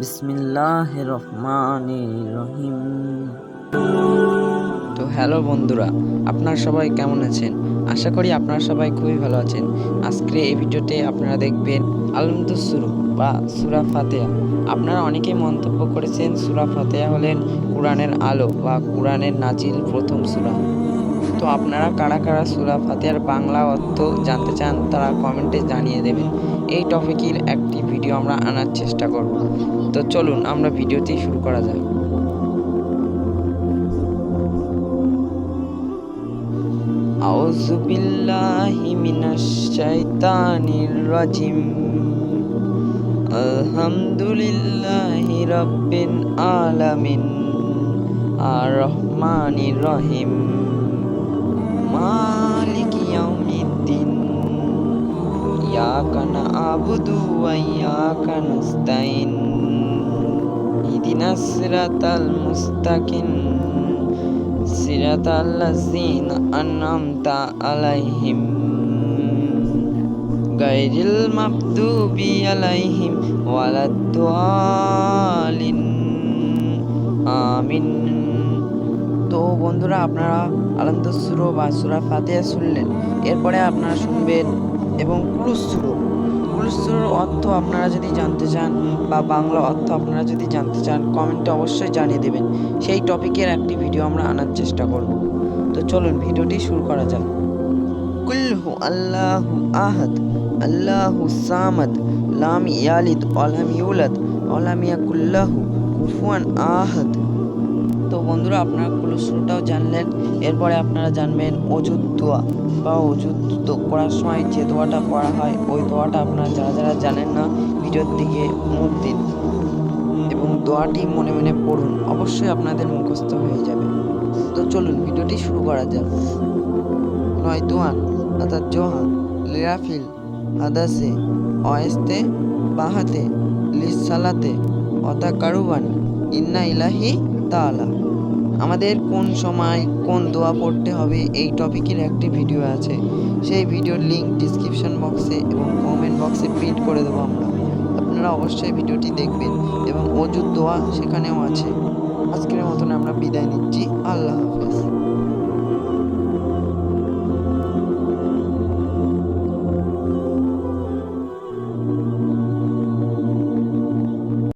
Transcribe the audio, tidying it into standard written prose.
বিসমিল্লাহির রহমানির রহিম। তো হ্যালো বন্ধুরা, আপনারা সবাই কেমন আছেন? আশা করি আপনারা সবাই খুবই ভালো আছেন। আজকের এই ভিডিওতে আপনারা দেখবেন আলহামদুস সুরু বা সূরা ফাতিহা। আপনারা অনেকেই মন্তব্য করেছেন সূরা ফাতিহা হলেন কোরআনের আলো বা কোরআনের নাজিল প্রথম সূরা। তো আপনারা কারা কারা সূরা ফাতিহার বাংলা অর্থ জানতে চান তারা কমেন্টে জানিয়ে দেবেন। এই টপিকের একটি ভিডিও আমরা আনার চেষ্টা করব। তো চলুন আমরা ভিডিওটি শুরু করা যাক। আউযু বিল্লাহি মিনাশ শাইতানির রাজিম। আলহামদুলিল্লাহি রাব্বিল আলামিন। আর রহমানির রহিম। মালিকি ইয়াউমিদ্দিন। ইয়াকা না'বুদু ওয়া ইয়াকা নাস্তাইন। ইহদিনাস সিরাতাল মুস্তাকিম। সিরাতাল্লাযীনা আন'আমতা আলাইহিম গায়রিল মাগদুবি আলাইহিম ওয়ালাদ-দাল্লিন। আমিন। তো বন্ধুরা, আপনারা আলহামদুস সূরা বা সূরা ফাতিহা শুনলেন। এরপরে আপনারা শুনবেন এবং কুলুস সূরা। কুলুস সূরার অর্থ আপনারা যদি জানতে চান বা বাংলা অর্থ আপনারা যদি জানতে চান কমেন্টে অবশ্যই জানিয়ে দেবেন। সেই টপিকের একটি ভিডিও আমরা আনার চেষ্টা করব। তো চলুন ভিডিওটি শুরু করা যাক। কুল হু আল্লাহু আহাদ আল্লাহু সামাদ লাম ইয়ালিদ ওয়া লাম ইউলাদ ওয়া লাম ইয়াকুল লাহু কুফুয়ান আহাদ। তো বন্ধুরা, আপনারা কুলুস সূরাটাও জানলেন। এরপরে আপনারা জানবেন অজুদ দোয়া বা অজুদ করার সময় যে দোয়াটা পড়া হয় ওই দোয়াটা আপনারা যারা যারা জানেন না ভিডিওর দিকে মুখ দিন এবং দোয়াটি মনে মনে পড়ুন, অবশ্যই আপনাদের মুখস্থ হয়ে যাবে। তো চলুন ভিডিওটি শুরু করা যাক। নয় দোয়ান অর্থাৎ জোহা লিরাফিল হাদাসে অয়েস্তে বাহাতে লিসালাতে অতা কারুবান ইন্না ইলাহি তাআলা। আমাদের কোন সময় কোন দোয়া পড়তে হবে এই টপিকের একটি ভিডিও আছে। সেই ভিডিওর লিঙ্ক ডিসক্রিপশন বক্সে এবং কমেন্ট বক্সে প্রিন্ট করে দেবো আমরা। আপনারা অবশ্যই ভিডিওটি দেখবেন এবং অজুদ দোয়া সেখানেও আছে। আজকের মতন আমরা বিদায় নিচ্ছি।